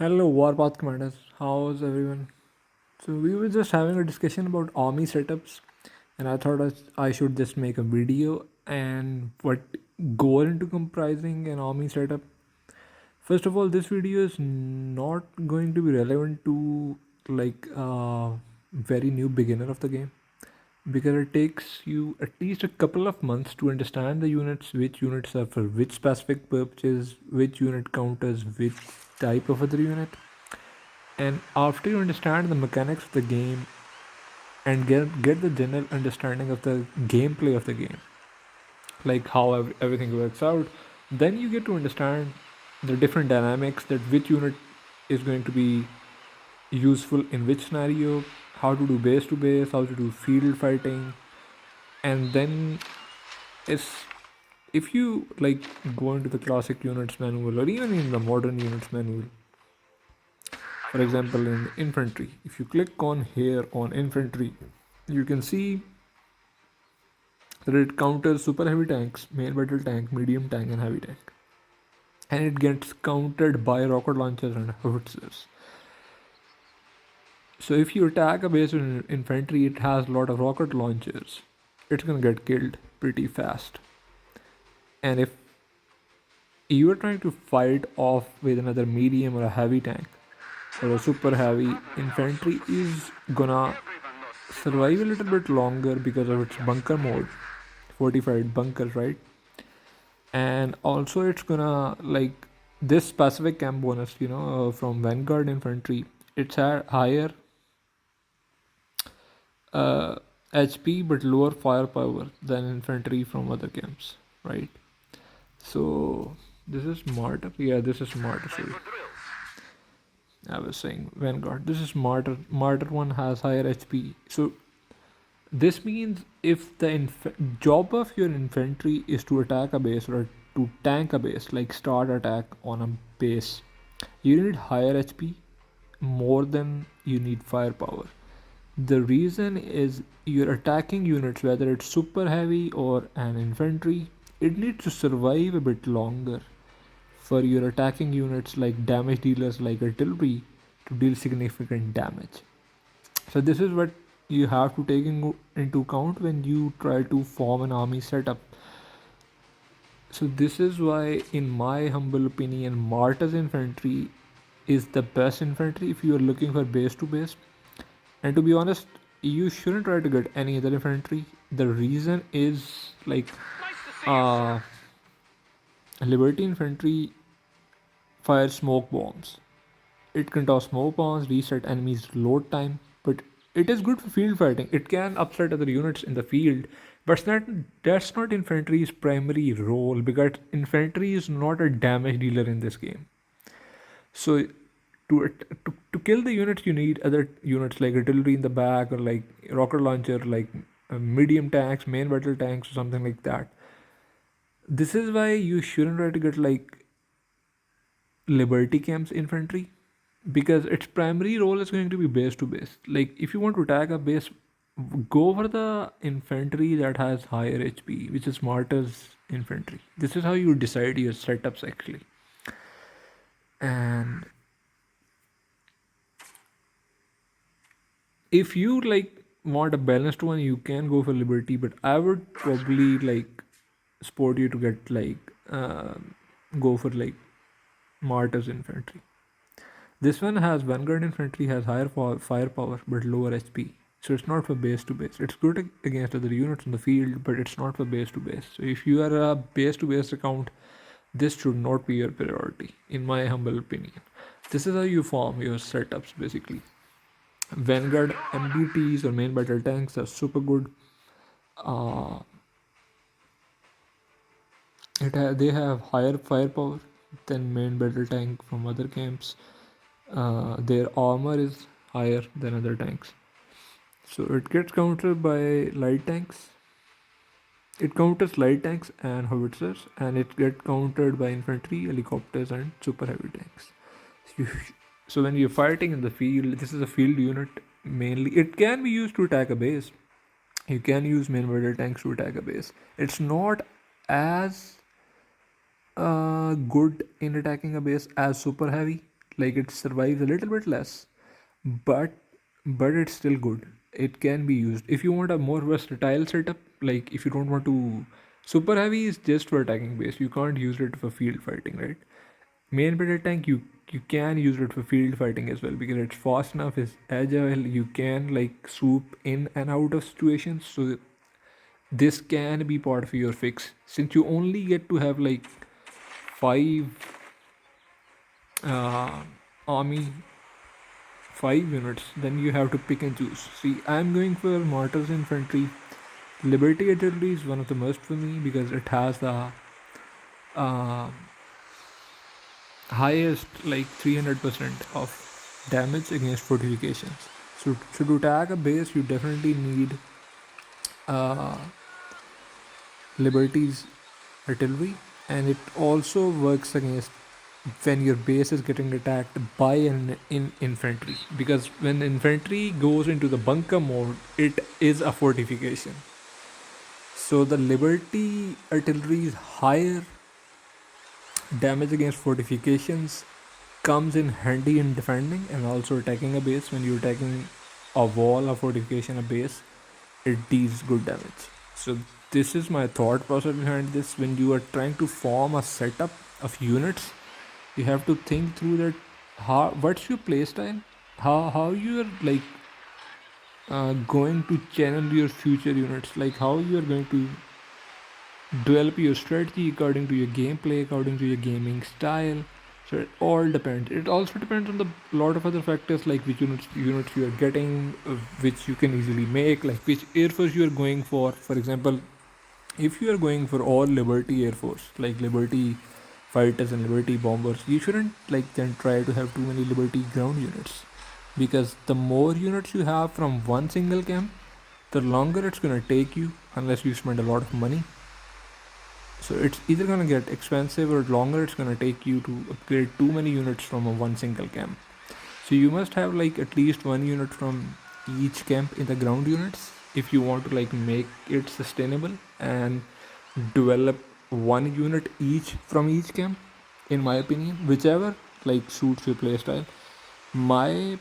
Hello, Warpath commanders. How's everyone? So we were just having a discussion about army setups, and I thought I should just make a video and what go into comprising an army setup. First of all, this video is not going to be relevant to like very new beginner of the game because it takes you at least a couple of months to understand the units, which units are for which specific purposes, which unit counters which type of other unit. And after you understand the mechanics of the game and get the general understanding of the gameplay of the game, like how everything works out, then you get to understand the different dynamics, that which unit is going to be useful in which scenario, how to do base to base, how to do field fighting. And then it's, if you like go into the classic units manual or even in the modern units manual, for example in infantry, if you click on here on infantry, you can see that it counters super heavy tanks, main battle tank, medium tank, and heavy tank. And it gets countered by rocket launchers and howitzers. So if you attack a base with infantry, it has a lot of rocket launchers, it's gonna get killed pretty fast. And if you are trying to fight off with another medium or a heavy tank or a super heavy, infantry is gonna survive a little bit longer because of its bunker mode, fortified bunkers, right? And also it's gonna like this specific camp bonus, from Vanguard infantry, it's a higher uh, HP but lower firepower than infantry from other camps, right? So this is smarter. Yeah, this is smarter. Sorry, I was saying Vanguard. This is smarter. Smarter one has higher HP. So this means if the job of your infantry is to attack a base or to tank a base, like start attack on a base, you need higher HP more than you need firepower. The reason is you're attacking units, whether it's super heavy or an infantry, it needs to survive a bit longer for your attacking units like damage dealers like artillery to deal significant damage. So this is what you have to take into account when you try to form an army setup. So this is why, in my humble opinion, Martyr's infantry is the best infantry if you are looking for base to base. And to be honest, you shouldn't try to get any other infantry. The reason is like uh, Liberty infantry fires smoke bombs. It can toss smoke bombs, reset enemies' load time, but it is good for field fighting. It can upset other units in the field, but that's not infantry's primary role because infantry is not a damage dealer in this game. So to kill the units, you need other units like artillery in the back or like rocket launcher, like medium tanks, main battle tanks, or something like that. This is why you shouldn't try to get like Liberty Camp's infantry because its primary role is going to be base to base. Like if you want to attack a base, go for the infantry that has higher HP, which is Martyr's infantry. This is how you decide your setups actually. And if you like want a balanced one, you can go for Liberty, but I would probably like support you to get like go for like Martyr's infantry. This one has Vanguard infantry has higher firepower but lower HP. So it's not for base to base. It's good against other units in the field, but it's not for base to base. So if you are a base to base account, this should not be your priority, in my humble opinion. This is how you form your setups basically. Vanguard MBTs or main battle tanks are super good. Uh, they have higher firepower than main battle tank from other camps. Their armor is higher than other tanks. So it gets countered by light tanks. It counters light tanks and howitzers, and it gets countered by infantry, helicopters, and super heavy tanks. So, so when you're fighting in the field, this is a field unit mainly. It can be used to attack a base. You can use main battle tanks to attack a base. It's not as good in attacking a base as super heavy. Like it survives a little bit less, but it's still good. It can be used if you want a more versatile setup. Like if you don't want to, super heavy is just for attacking base. You can't use it for field fighting, right? Main battle tank, you can use it for field fighting as well because it's fast enough, it's agile. You can like swoop in and out of situations. So this can be part of your fix since you only get to have like five uh, army 5 units. Then you have to pick and choose. See, I'm going for mortars infantry. Liberty artillery is one of the most for me because it has the uh, highest like 300% of damage against fortifications. So to attack a base you definitely need uh, Liberty's artillery, and it also works against when your base is getting attacked by an infantry, because when infantry goes into the bunker mode it is a fortification. So the Liberty artillery's higher damage against fortifications comes in handy in defending and also attacking a base. When you're attacking a wall, a fortification, a base, it deals good damage. So this is my thought process behind this. When you are trying to form a setup of units, you have to think through that how what's your playstyle, how you are like going to channel your future units, like how you are going to develop your strategy according to your gameplay, according to your gaming style. So it all depends. It also depends on the lot of other factors like which units you are getting, which you can easily make, like which air force you are going for. For example, if you are going for all Liberty Air Force, like Liberty fighters and Liberty bombers, you shouldn't like then try to have too many Liberty ground units, because the more units you have from one single camp, the longer it's gonna take you unless you spend a lot of money. So it's either gonna get expensive or longer it's gonna take you to upgrade too many units from a one single camp. So you must have like at least one unit from each camp in the ground units if you want to like make it sustainable, and develop one unit each from each camp, in my opinion, whichever like suits your playstyle. My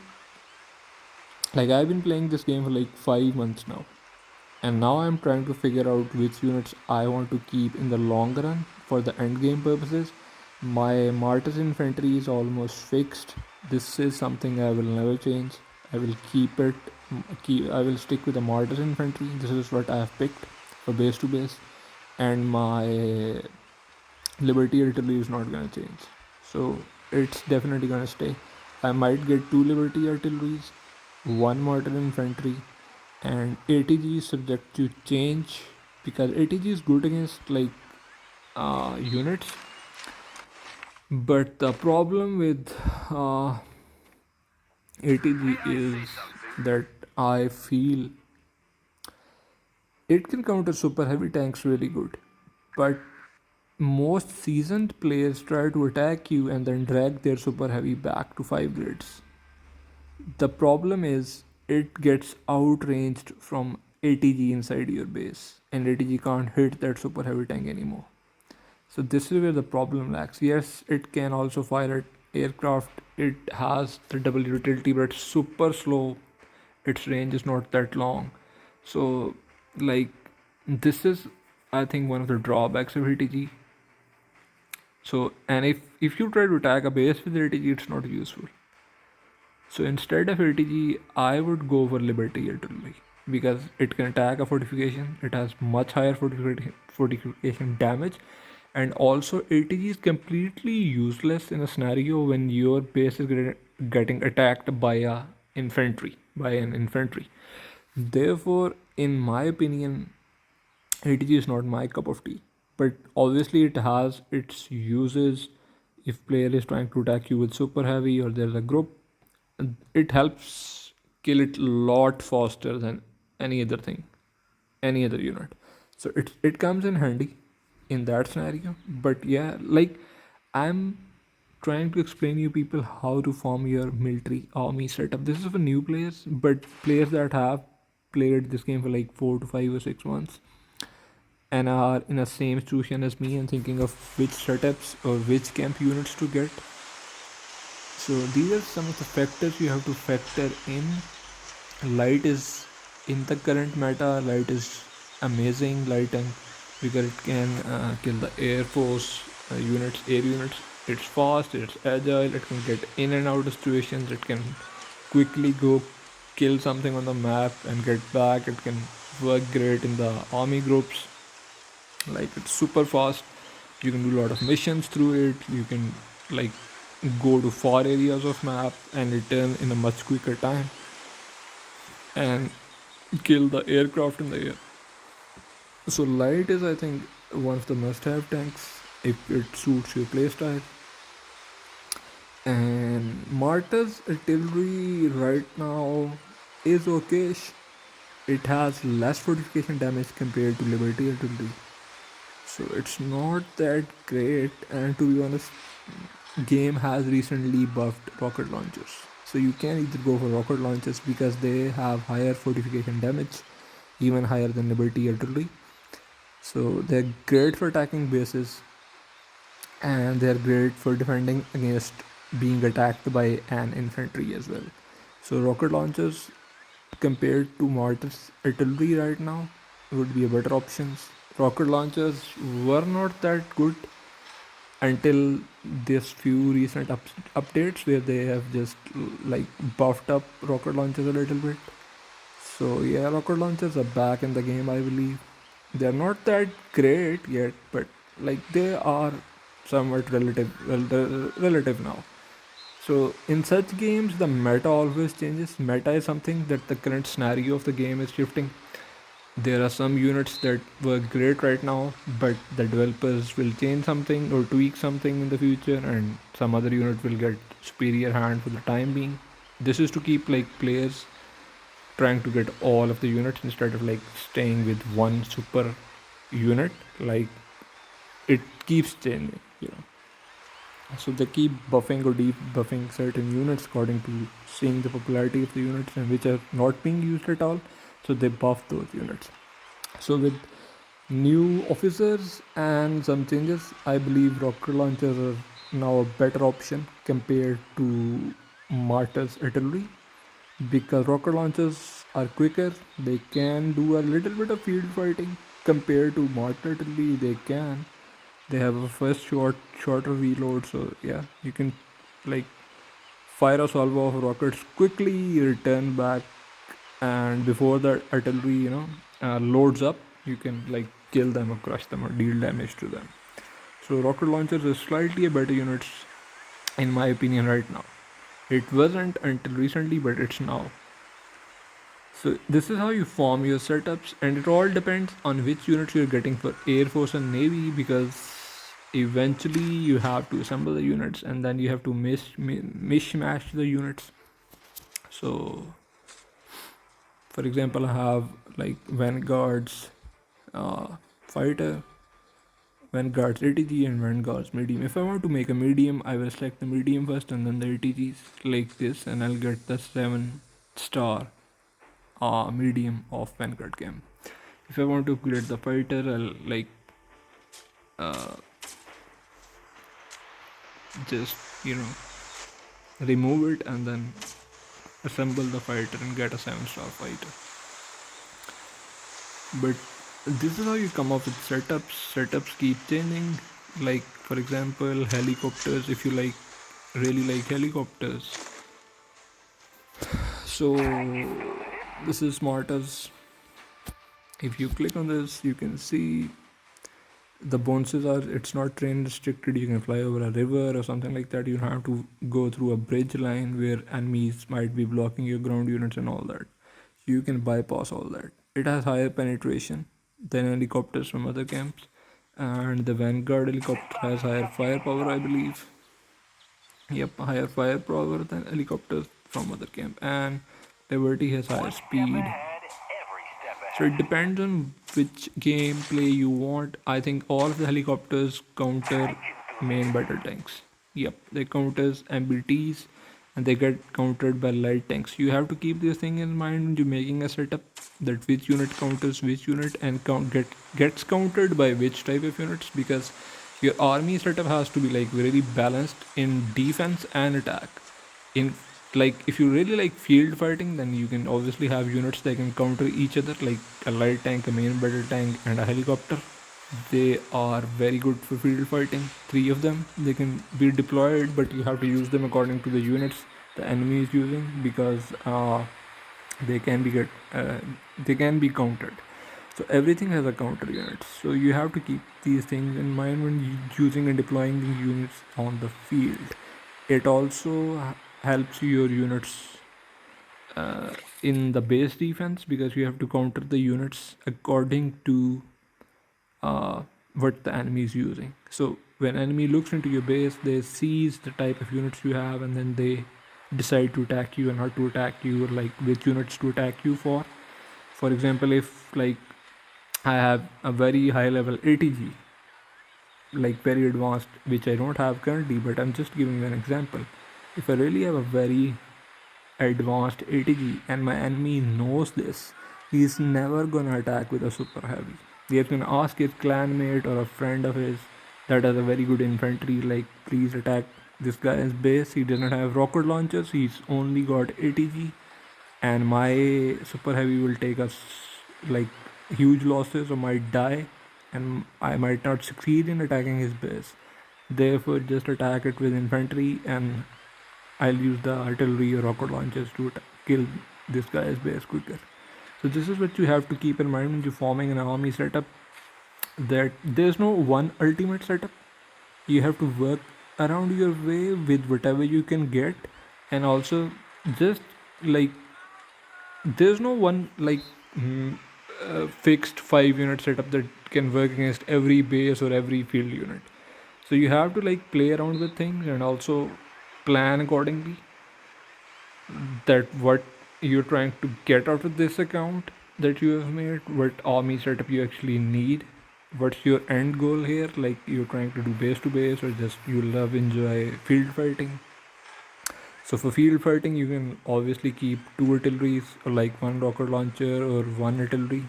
like I've been playing this game for like 5 months now, and now I'm trying to figure out which units I want to keep in the long run for the end game purposes. My Martyrs infantry is almost fixed. This is something I will never change. I will keep it. I will stick with the Martyrs infantry. This is what I have picked for base to base, and my Liberty artillery is not gonna change. So it's definitely gonna stay. I might get two Liberty artilleries, one mortar infantry, and ATG is subject to change because ATG is good against like units. But the problem with ATG is that I feel it can counter super heavy tanks really good, but most seasoned players try to attack you and then drag their super heavy back to 5 grids. The problem is it gets outranged from ATG inside your base, and ATG can't hit that super heavy tank anymore. So this is where the problem lacks. Yes, it can also fire at aircraft. It has the double utility, but it's super slow. Its range is not that long. So like this is, I think, one of the drawbacks of ATG. So and if you try to attack a base with ATG, it's not useful. So instead of ATG, I would go for Liberty artillery because it can attack a fortification. It has much higher fortification damage, and also ATG is completely useless in a scenario when your base is getting attacked by an infantry. Therefore, in my opinion, ATG is not my cup of tea. But obviously, it has its uses. If player is trying to attack you with super heavy or there's a group, it helps kill it a lot faster than any other thing, any other unit. So it comes in handy in that scenario. But yeah, like I'm trying to explain you people how to form your military army setup. This is for new players, but players that have played this game for like 4 to 5 or 6 months and are in the same situation as me and thinking of which setups or which camp units to get. So these are some of the factors you have to factor in. Light is in the current meta. Light is amazing. Light and because it can kill the air force units, air units. It's fast. It's agile. It can get in and out of situations. It can quickly go kill something on the map and get back. It can work great in the army groups. Like it's super fast. You can do a lot of missions through it. You can like go to far areas of map and return in a much quicker time and kill the aircraft in the air. So light is, I think, one of the must-have tanks if it suits your playstyle. And Martyr's artillery right now is okayish. It has less fortification damage compared to Liberty artillery, so it's not that great. And to be honest, game has recently buffed rocket launchers, so you can either go for rocket launchers because they have higher fortification damage, even higher than Liberty artillery. So they're great for attacking bases, and they're great for defending against being attacked by an infantry as well. So rocket launchers compared to mortars artillery right now would be a better options. Rocket launchers were not that good until this few recent updates where they have just like buffed up rocket launchers a little bit. So yeah, rocket launchers are back in the game, I believe. They're not that great yet, but like they are somewhat relative now. So in such games, the meta always changes. Meta is something that the current scenario of the game is shifting. There are some units that work great right now, but the developers will change something or tweak something in the future, and some other unit will get superior hand for the time being. This is to keep like players trying to get all of the units instead of like staying with one super unit. Like it keeps changing. So they keep buffing or debuffing certain units according to seeing the popularity of the units and which are not being used at all. So they buff those units. So with new officers and some changes, I believe rocket launchers are now a better option compared to Martyr's artillery, because rocket launchers are quicker. They can do a little bit of field fighting compared to Martyr artillery. They have a first shorter reload, so yeah, you can like fire a salvo of rockets quickly, return back, and before the artillery loads up, you can like kill them or crush them or deal damage to them. So rocket launchers is slightly a better unit in my opinion right now. It wasn't until recently, but it's now. So this is how you form your setups, and it all depends on which units you're getting for Air Force and Navy, because eventually you have to assemble the units and then you have to mishmash the units. So for example, I have like Vanguard's fighter, Vanguard's ATG, and Vanguard's medium. If I want to make a medium, I will select the medium first and then the ATGs like this, and I'll get the 7-star medium of Vanguard cam. If I want to upgrade the fighter, I'll like uh, just remove it and then assemble the fighter and get a 7-star fighter. But this is how you come up with setups keep changing. Like for example, helicopters, if you really like helicopters, so this is smart as if you click on this, you can see the bonuses are, it's not train restricted. You can fly over a river or something like that. You don't have to go through a bridge line where enemies might be blocking your ground units and all that. You can bypass all that. It has higher penetration than helicopters from other camps, and the Vanguard helicopter has higher firepower, I believe. Yep, higher firepower than helicopters from other camp, and Liberty has higher speed. So it depends on which gameplay you want. I think all of the helicopters counter main battle tanks. Yep, they counters MBTs and they get countered by light tanks. You have to keep this thing in mind when you're making a setup, that which unit counters which unit and gets countered by which type of units, because Your army setup has to be like really balanced in defense and attack. In like if you really like field fighting, then you can obviously have units that can counter each other, like a light tank, a main battle tank, and a helicopter. They are very good for field fighting. Three of them. They can be deployed, but you have to use them according to the units the enemy is using, because they can be get they can be countered. So everything has a counter unit. So you have to keep these things in mind when using and deploying the units on the field. It also helps your units in the base defense, because you have to counter the units according to what the enemy is using. So when enemy looks into your base, they sees the type of units you have, and then they decide to attack you and how to attack you, or like which units to attack you for. For example, if like I have a very high level ATG, like very advanced, which I don't have currently, but I'm just giving you an example. If I really have a very advanced ATG and my enemy knows this, he's never gonna attack with a super heavy. He's gonna ask his clanmate or a friend of his that has a very good infantry, like, please attack this guy's base. He doesn't have rocket launchers, he's only got ATG, and my super heavy will take us like huge losses or might die, and I might not succeed in attacking his base. Therefore, just attack it with infantry, and I'll use the artillery or rocket launchers to kill this guy's base quicker. So this is what you have to keep in mind when you're forming an army setup, that there's no one ultimate setup. You have to work around your way with whatever you can get, and also just like there's no one like fixed 5 unit setup that can work against every base or every field unit. So you have to like play around with things and also plan accordingly, that what you're trying to get out of this account that you have made, what army setup you actually need, what's your end goal here, like you're trying to do base to base or just you love enjoy field fighting. So for field fighting, you can obviously keep two artilleries or like one rocket launcher or one artillery,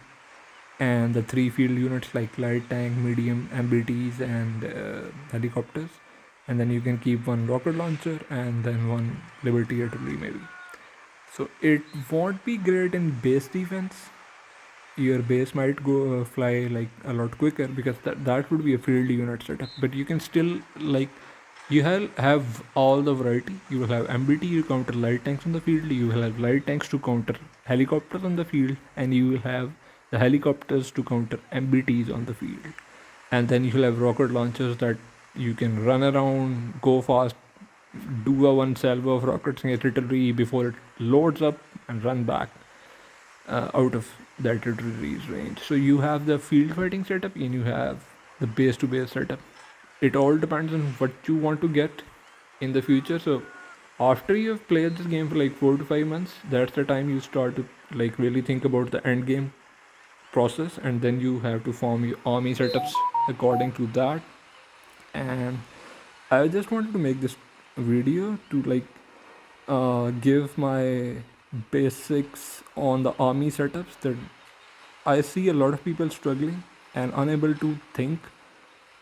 and the three field units like light tank, medium, MBTs, and helicopters. And then you can keep one rocket launcher and then one Liberty artillery maybe. So it won't be great in base defense. Your base might go fly like a lot quicker, because that would be a field unit setup. But you can still like you have all the variety. You will have MBT to counter light tanks on the field. You will have light tanks to counter helicopters on the field, and you will have the helicopters to counter MBTs on the field. And then you will have rocket launchers that you can run around, go fast, do a one salvo of rockets against artillery before it loads up, and run back out of that artillery's range. So you have the field fighting setup and you have the base to base setup. It all depends on what you want to get in the future. So after you have played this game for like 4 to 5 months, that's the time you start to like really think about the end game process, and then you have to form your army setups according to that. And I just wanted to make this video to like give my basics on the army setups, that I see a lot of people struggling and unable to think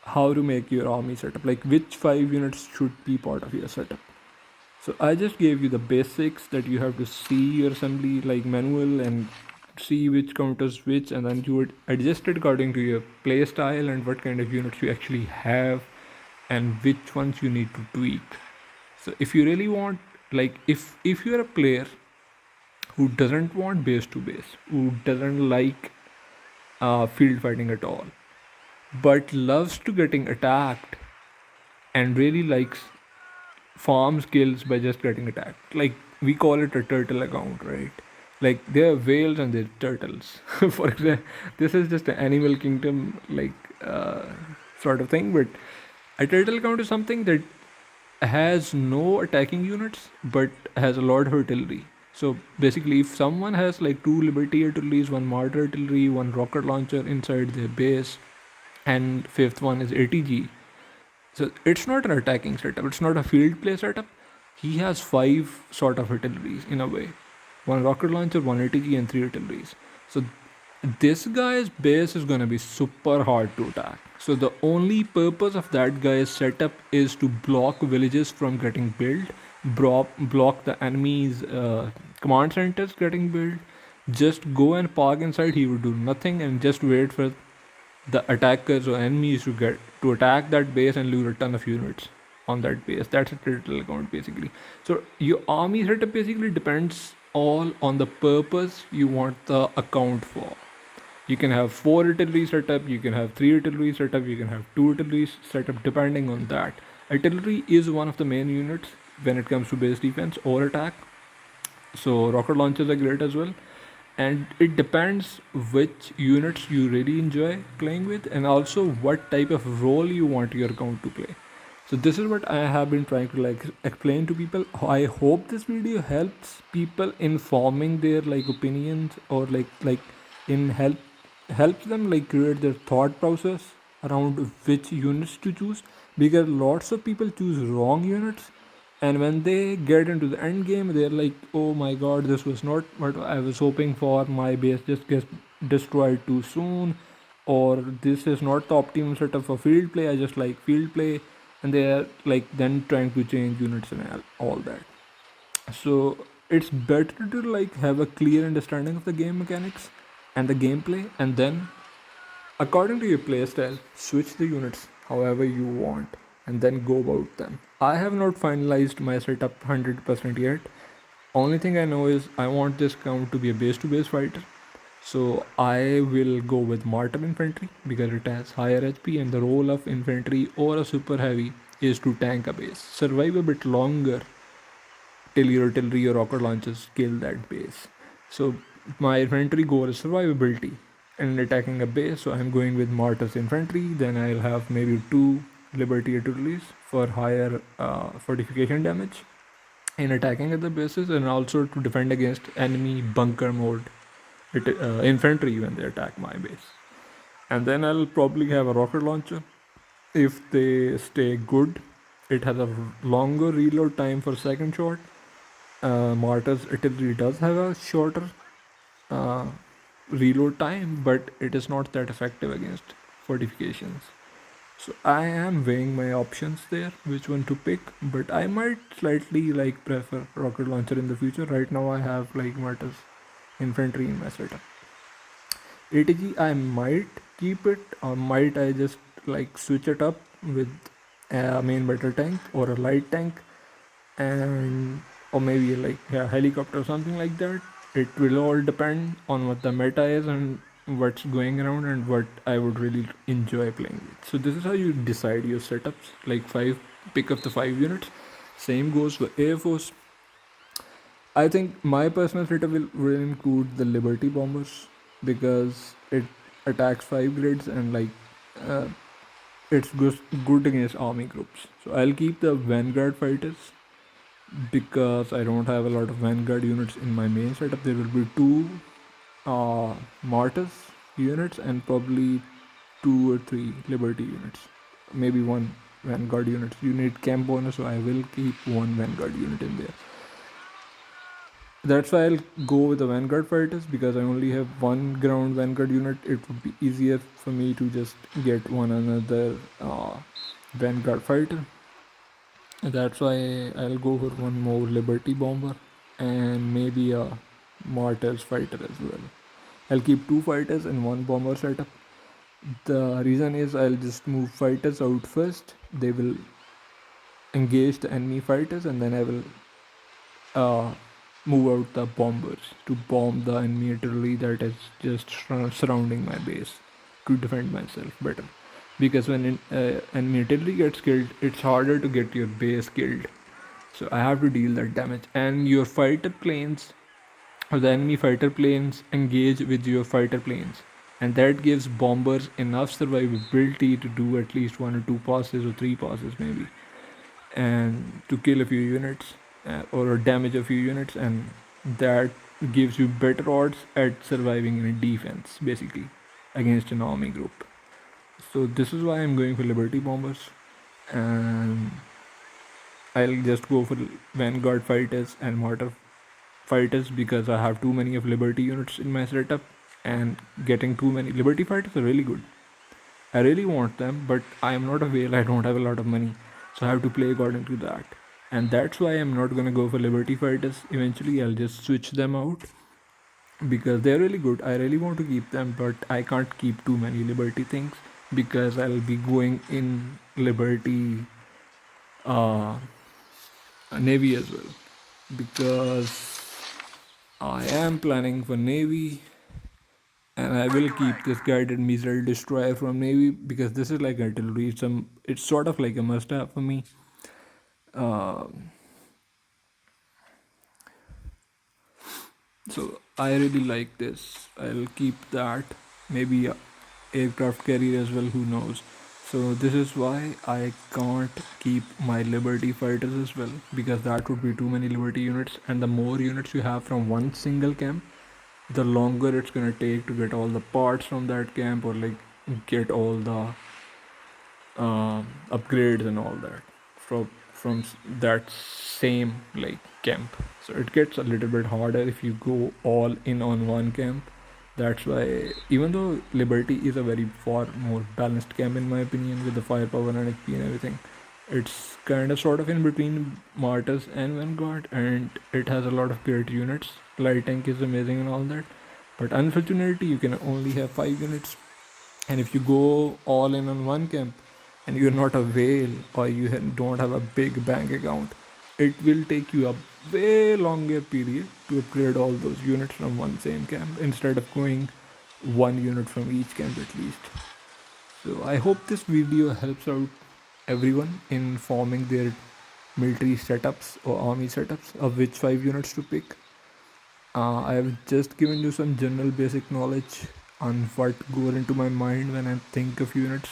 how to make your army setup, like which 5 units should be part of your setup. So I just gave you the basics, that you have to see your assembly like manual and see which counters which, and then you would adjust it according to your play style and what kind of units you actually have and which ones you need to tweak. So if you really want, like if you're a player who doesn't want base to base, who doesn't like field fighting at all, but loves to getting attacked and really likes farm skills by just getting attacked, like we call it a turtle account, right? Like they're whales and they're turtles. For example, this is just an animal kingdom like sort of thing, but a turtle account is something that has no attacking units but has a lot of artillery. So basically, if someone has like two Liberty artilleries, one mortar artillery, one rocket launcher inside their base, and fifth one is ATG, so it's not an attacking setup, it's not a field play setup. He has five sort of artilleries in a way, one rocket launcher, one ATG, and three artilleries. So this guy's base is gonna be super hard to attack. So the only purpose of that guy's setup is to block villages from getting built, block the enemy's command centers getting built. Just go and park inside. He will do nothing and just wait for the attackers or enemies to attack that base and lose a ton of units on that base. That's a turtle account basically. So your army setup basically depends all on the purpose you want the account for. You can have 4 artillery setup, you can have 3 artillery setup, you can have 2 artillery setup depending on that. Artillery is one of the main units when it comes to base defense or attack. So rocket launchers are great as well, and it depends which units you really enjoy playing with and also what type of role you want your account to play. So this is what I have been trying to like explain to people. I hope this video helps people in forming their like opinions or like in helps them like create their thought process around which units to choose, because lots of people choose wrong units, and when they get into the end game they're like, oh my god, this was not what I was hoping for, my base just gets destroyed too soon, or this is not the optimum setup for field play, I just like field play, and they are like then trying to change units and all that. So it's better to like have a clear understanding of the game mechanics and the gameplay, and then according to your playstyle, switch the units however you want and then go about them. I have not finalized my setup 100% yet. Only thing I know is I want this count to be a base to base fighter. So I will go with mortar infantry because it has higher HP, and the role of infantry or a super heavy is to tank a base, survive a bit longer till your artillery or rocket launchers kill that base. So my infantry goal is survivability and attacking a base. So I'm going with mortars infantry. Then I'll have maybe 2 liberty artilleries for higher fortification damage in attacking other bases, and also to defend against enemy bunker mode infantry when they attack my base. And then I'll probably have a rocket launcher if they stay good. It has a longer reload time for second shot. Mortar's artillery does have a shorter uh, reload time, but it is not that effective against fortifications. So I am weighing my options there, which one to pick, but I might slightly like prefer rocket launcher in the future. Right now I have like mortars infantry in my setup. ATG I might keep it, or might I just like switch it up with a main battle tank or a light tank, and or maybe like a helicopter or something like that. It will all depend on what the meta is and what's going around and what I would really enjoy playing with. So this is how you decide your setups. Like pick up the 5 units. Same goes for Air Force. I think my personal setup will include the Liberty bombers because it attacks 5 grids and like uh, it's good against army groups. So I'll keep the Vanguard fighters because I don't have a lot of Vanguard units in my main setup. There will be 2 Martyrs units and probably 2 or 3 Liberty units. Maybe 1 Vanguard unit. You need camp bonus, so I will keep 1 Vanguard unit in there. That's why I'll go with the Vanguard fighters because I only have 1 ground Vanguard unit. It would be easier for me to just get one another Vanguard fighter. That's why I'll go for one more Liberty Bomber and maybe a Martyrs fighter as well. I'll keep 2 fighters and 1 bomber setup. The reason is I'll just move fighters out first. They will engage the enemy fighters, and then I will uh, move out the bombers to bomb the enemy artillery that is just surrounding my base to defend myself better. Because when enemy artillery gets killed, it's harder to get your base killed. So I have to deal that damage. And your fighter planes or the enemy fighter planes engage with your fighter planes. And that gives bombers enough survivability to do at least 1 or 2 passes or 3 passes maybe, and to kill a few units or damage a few units, and that gives you better odds at surviving in a defense basically against an army group. So this is why I'm going for Liberty bombers, and I'll just go for Vanguard fighters and mortar fighters because I have too many of Liberty units in my setup. and getting too many. Liberty fighters are really good. I really want them, but I am not a whale. I don't have a lot of money, so I have to play according to that. And that's why I'm not gonna go for Liberty fighters. Eventually, I'll just switch them out because they're really good. I really want to keep them, but I can't keep too many Liberty things because I'll be going in Liberty uh, Navy as well. Because I am planning for Navy and I will keep this guided missile destroyer from Navy because this is like artillery. It's sort of like a must-have for me. Uh, so I really like this. I'll keep that. Maybe aircraft carrier as well. Who knows? So this is why I can't keep my Liberty fighters as well because that would be too many Liberty units, and the more units you have from one single camp, the longer it's gonna take to get all the parts from that camp or like get all the upgrades and all that from that same like camp. So it gets a little bit harder if you go all in on one camp. That's why, even though Liberty is a very far more balanced camp in my opinion with the firepower and HP and everything, it's kind of sort of in between Martyrs and Vanguard, and it has a lot of great units. Light tank is amazing and all that, but unfortunately you can only have 5 units, and if you go all in on one camp and you're not a whale or you don't have a big bank account, it will take you a way longer period to upgrade all those units from one same camp instead of going one unit from each camp at least. So I hope this video helps out everyone in forming their military setups or army setups of which 5 units to pick. I have just given you some general basic knowledge on what goes into my mind when I think of units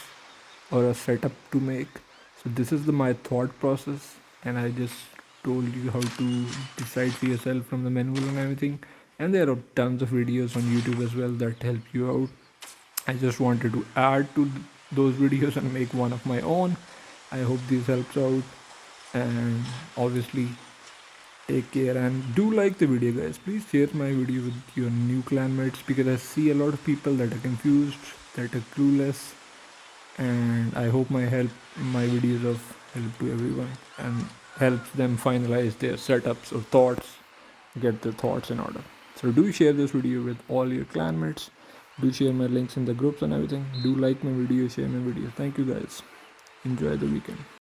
or a setup to make. So this is my thought process, and I just told you how to decide for yourself from the manual and everything. And there are tons of videos on YouTube as well that help you out. I just wanted to add to those videos and make one of my own. I hope this helps out, and obviously take care and do like the video, guys. Please share my video with your new clanmates because I see a lot of people that are confused, that are clueless, and I hope my videos of help to everyone and helps them finalize their setups or thoughts, get their thoughts in order. So do share this video with all your clanmates. Do share my links in the groups and everything. Do like my video, share my video. Thank you, guys. Enjoy the weekend.